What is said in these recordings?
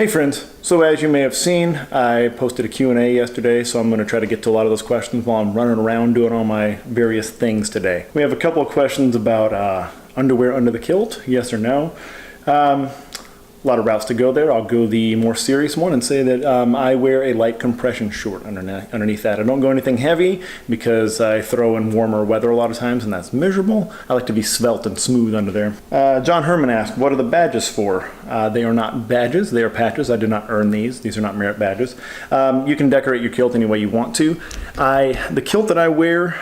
Hey friends, so as you may have seen, I posted a Q&A yesterday, so I'm going to try to get to a lot of those questions while I'm running around doing all my various things today. We have a couple of questions about underwear under the kilt, yes or no. A lot of routes to go there. I'll go the more serious one and say that I wear a light compression short underneath that. I don't go anything heavy because I throw in warmer weather a lot of times and that's miserable. I like to be svelte and smooth under there. John Herman asked, what are the badges for? They are not badges, they are patches. I did not earn these. These are not merit badges. You can decorate your kilt any way you want to. The kilt that I wear,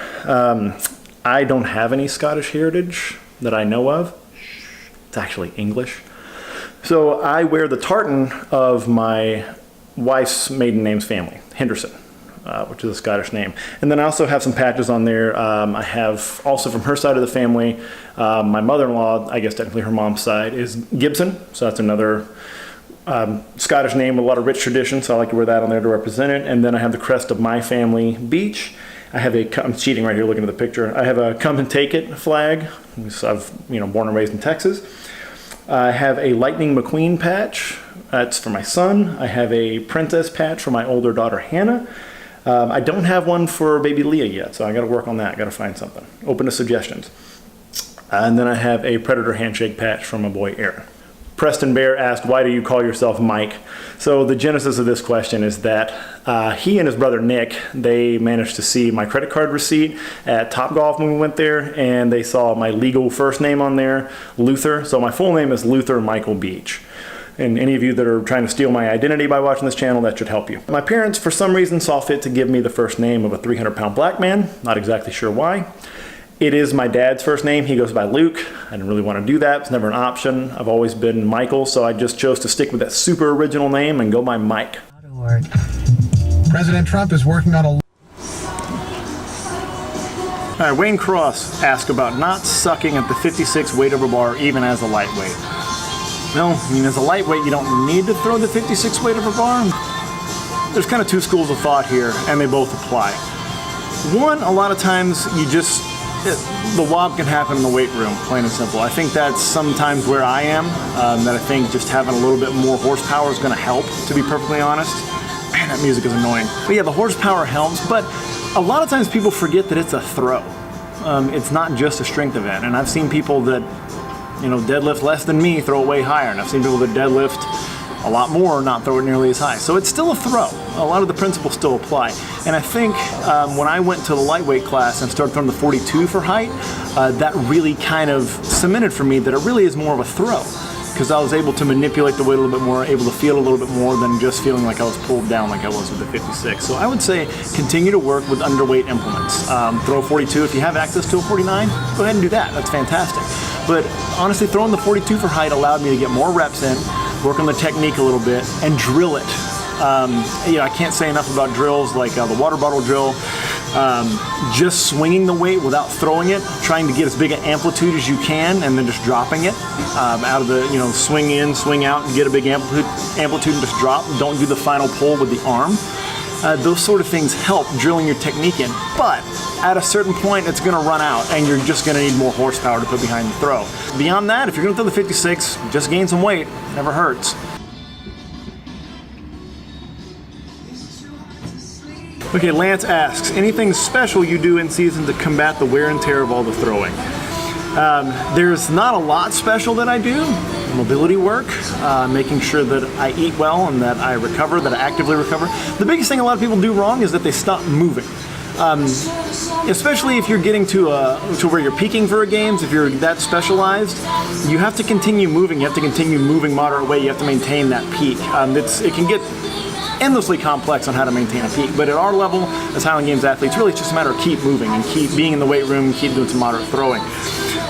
I don't have any Scottish heritage that I know of. It's actually English. So I wear the tartan of my wife's maiden name's family, Henderson, which is a Scottish name. And then I also have some patches on there. I have also from her side of the family, my mother-in-law, I guess technically her mom's side, is Gibson. So that's another Scottish name with a lot of rich tradition. So I like to wear that on there to represent it. And then I have the crest of my family, Beach. I have I'm cheating right here looking at the picture. I have a come and take it flag. I've born and raised in Texas. I have a Lightning McQueen patch. That's for my son. I have a Princess patch for my older daughter, Hannah. I don't have one for baby Leah yet, so I got to work on that. I got to find something. Open to suggestions. And then I have a Predator handshake patch from my boy, Aaron. Preston Bear asked, why do you call yourself Mike? So the genesis of this question is that he and his brother Nick, they managed to see my credit card receipt at Topgolf when we went there, and they saw my legal first name on there, Luther. So my full name is Luther Michael Beach. And any of you that are trying to steal my identity by watching this channel, that should help you. My parents, for some reason, saw fit to give me the first name of a 300-pound black man. Not exactly sure why. It is my dad's first name. He goes by Luke. I didn't really want to do that. It's never an option. I've always been Michael, so I just chose to stick with that super original name and go by Mike. President Trump is working on a... All right, Wayne Cross asked about not sucking at the 56 weight over bar even as a lightweight. No, I mean, as a lightweight, you don't need to throw the 56 weight over bar. There's kind of two schools of thought here, and they both apply. One, a lot of times the wob can happen in the weight room, plain and simple. I think that's sometimes where I am, that I think just having a little bit more horsepower is going to help, to be perfectly honest. Man, that music is annoying. But yeah, the horsepower helps, but a lot of times people forget that it's a throw. It's not just a strength event, and I've seen people that, deadlift less than me throw it way higher, and I've seen people that deadlift a lot more not throw it nearly as high. So it's still a throw. A lot of the principles still apply. And I think when I went to the lightweight class and started throwing the 42 for height, that really kind of cemented for me that it really is more of a throw. Because I was able to manipulate the weight a little bit more, able to feel a little bit more than just feeling like I was pulled down like I was with the 56. So I would say continue to work with underweight implements. Throw a 42. If you have access to a 49, go ahead and do that. That's fantastic. But honestly, throwing the 42 for height allowed me to get more reps in, work on the technique a little bit, and drill it. I can't say enough about drills like the water bottle drill. Just swinging the weight without throwing it, trying to get as big an amplitude as you can, and then just dropping it out of the, swing in, swing out, and get a big amplitude and just drop. Don't do the final pull with the arm. Those sort of things help drilling your technique in, but at a certain point it's going to run out and you're just going to need more horsepower to put behind the throw. Beyond that, if you're going to throw the 56, just gain some weight. It never hurts. Okay, Lance asks, anything special you do in season to combat the wear and tear of all the throwing? There's not a lot special that I do. Mobility work, making sure that I eat well and that I recover, that I actively recover. The biggest thing a lot of people do wrong is that they stop moving. Especially if you're getting to where you're peaking for a games, if you're that specialized, you have to continue moving. You have to continue moving moderate weight. You have to maintain that peak. It can get endlessly complex on how to maintain a peak, but at our level as Highland Games athletes, really it's just a matter of keep moving and keep being in the weight room and keep doing some moderate throwing.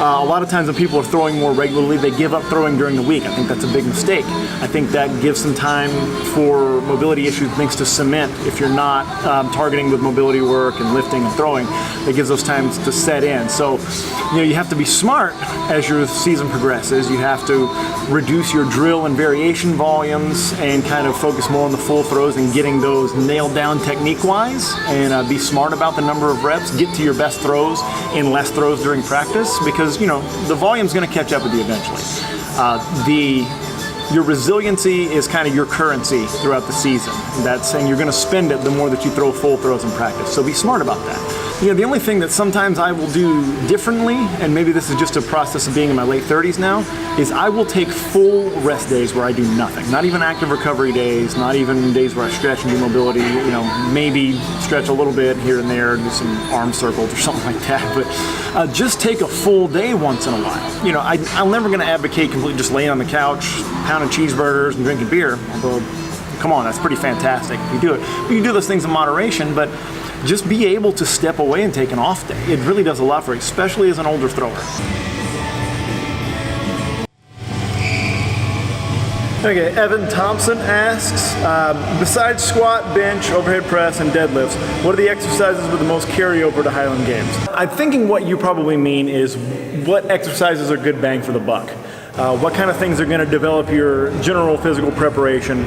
A lot of times when people are throwing more regularly, they give up throwing during the week. I think that's a big mistake. I think that gives some time for mobility issues, things to cement. If you're not targeting with mobility work and lifting and throwing, it gives those times to set in. So, you have to be smart as your season progresses. You have to reduce your drill and variation volumes and kind of focus more on the full throws and getting those nailed down technique-wise, and be smart about the number of reps. Get to your best throws in less throws during practice, because the volume's going to catch up with you eventually. The Your resiliency is kind of your currency throughout the season. That's saying you're going to spend it the more that you throw full throws in practice. So be smart about that. You know, the only thing that sometimes I will do differently, and maybe this is just a process of being in my late 30s now, is I will take full rest days where I do nothing. Not even active recovery days, not even days where I stretch and do mobility, you know, maybe stretch a little bit here and there, do some arm circles or something like that, but just take a full day once in a while. You know, I'm never going to advocate completely just laying on the couch, pounding cheeseburgers and drinking beer, although, come on, that's pretty fantastic if you do it. But you do those things in moderation, but just be able to step away and take an off day. It really does a lot for you, especially as an older thrower. Okay, Evan Thompson asks, besides squat, bench, overhead press, and deadlifts, what are the exercises with the most carryover to Highland Games? I'm thinking what you probably mean is what exercises are good bang for the buck. What kind of things are going to develop your general physical preparation?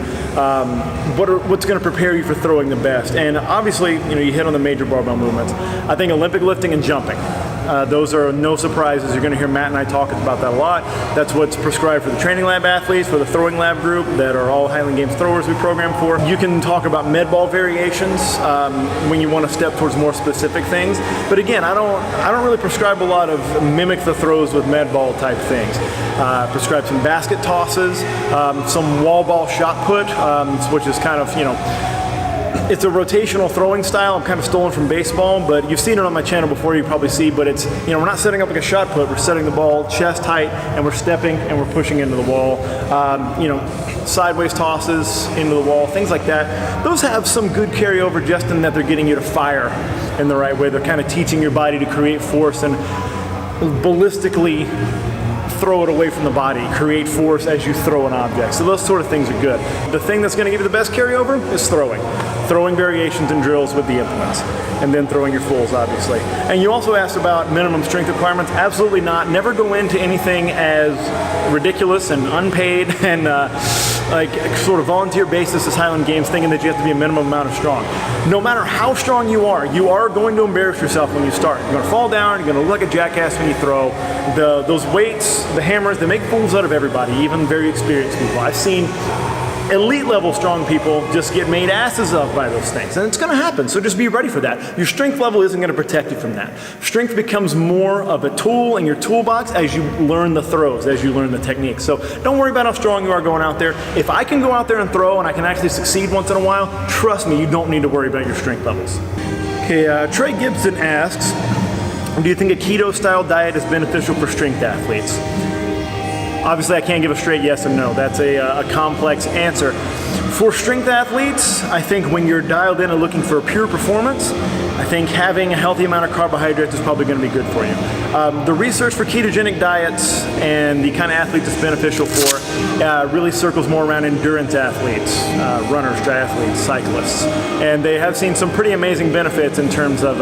What's going to prepare you for throwing the best? And obviously, you know, you hit on the major barbell movements. I think Olympic lifting and jumping. Those are no surprises. You're going to hear Matt and I talk about that a lot. That's what's prescribed for the training lab athletes, for the throwing lab group that are all Highland Games throwers we program for. You can talk about med ball variations when you want to step towards more specific things. But again, I don't really prescribe a lot of mimic the throws with med ball type things. Prescribe some basket tosses, some wall ball shot put, which is kind of, you know, it's a rotational throwing style. I'm kind of stolen from baseball, but you've seen it on my channel before, you probably see, but it's, you know, we're not setting up like a shot put, we're setting the ball chest height, and we're stepping and we're pushing into the wall. You know, sideways tosses into the wall, things like that. Those have some good carryover just in that they're getting you to fire in the right way. They're kind of teaching your body to create force and ballistically throw it away from the body, create force as you throw an object. So those sort of things are good. The thing that's going to give you the best carryover is throwing. Throwing variations and drills with the implements, and then throwing your fulls, obviously. And you also asked about minimum strength requirements. Absolutely not. Never go into anything as ridiculous and unpaid and like sort of volunteer basis as Highland Games, thinking that you have to be a minimum amount of strong. No matter how strong you are going to embarrass yourself when you start. You're going to fall down, you're going to look like a jackass when you throw. Those weights, the hammers, they make fools out of everybody, even very experienced people. I've seen elite level strong people just get made asses of by those things, and it's going to happen, so just be ready for that. Your strength level isn't going to protect you from that. Strength becomes more of a tool in your toolbox as you learn the throws, as you learn the techniques. So don't worry about how strong you are going out there. If I can go out there and throw and I can actually succeed once in a while, trust me, you don't need to worry about your strength levels. Okay, Trey Gibson asks, do you think a keto style diet is beneficial for strength athletes? Obviously, I can't give a straight yes and no. That's a complex answer. For strength athletes, I think when you're dialed in and looking for a pure performance, I think having a healthy amount of carbohydrates is probably going to be good for you. The research for ketogenic diets and the kind of athletes it's beneficial for really circles more around endurance athletes, runners, triathletes, cyclists. And they have seen some pretty amazing benefits in terms of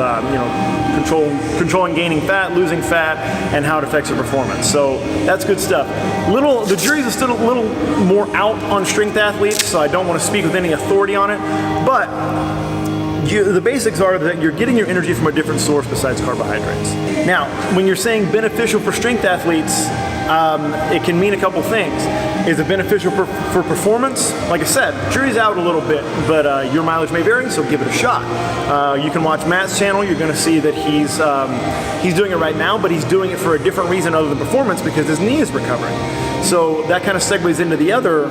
controlling gaining fat, losing fat, and how it affects your performance. So that's good stuff. The jury's still a little more out on strength athletes, so I don't want to speak with any authority on it, but the basics are that you're getting your energy from a different source besides carbohydrates. Now, when you're saying beneficial for strength athletes, it can mean a couple things. Is it beneficial for performance? Like I said, jury's out a little bit, but your mileage may vary, so give it a shot. You can watch Matt's channel. You're going to see that he's doing it right now, but he's doing it for a different reason other than performance, because his knee is recovering. So that kind of segues into the other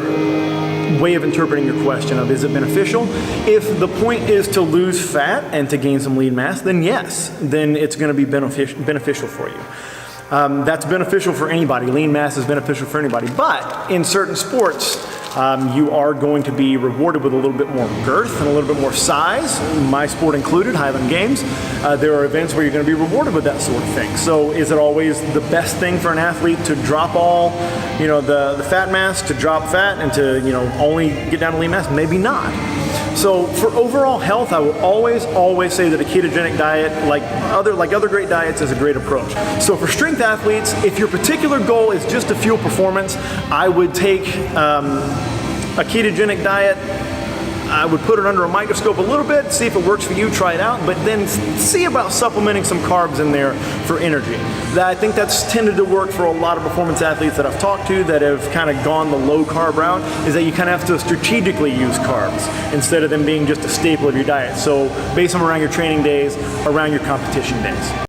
way of interpreting your question of, is it beneficial? If the point is to lose fat and to gain some lean mass, then yes, then it's going to be beneficial for you. That's beneficial for anybody. Lean mass is beneficial for anybody. But in certain sports, you are going to be rewarded with a little bit more girth and a little bit more size, my sport included, Highland Games. There are events where you're going to be rewarded with that sort of thing. So is it always the best thing for an athlete to drop all, the fat mass, to drop fat and to, only get down to lean mass? Maybe not. So for overall health, I will always say that a ketogenic diet, like other great diets, is a great approach. So for strength athletes, if your particular goal is just to fuel performance, I would take a ketogenic diet I would put it under a microscope a little bit, see if it works for you, try it out, but then see about supplementing some carbs in there for energy. I think that's tended to work for a lot of performance athletes that I've talked to that have kind of gone the low carb route, is that you kind of have to strategically use carbs instead of them being just a staple of your diet. So base them around your training days, around your competition days.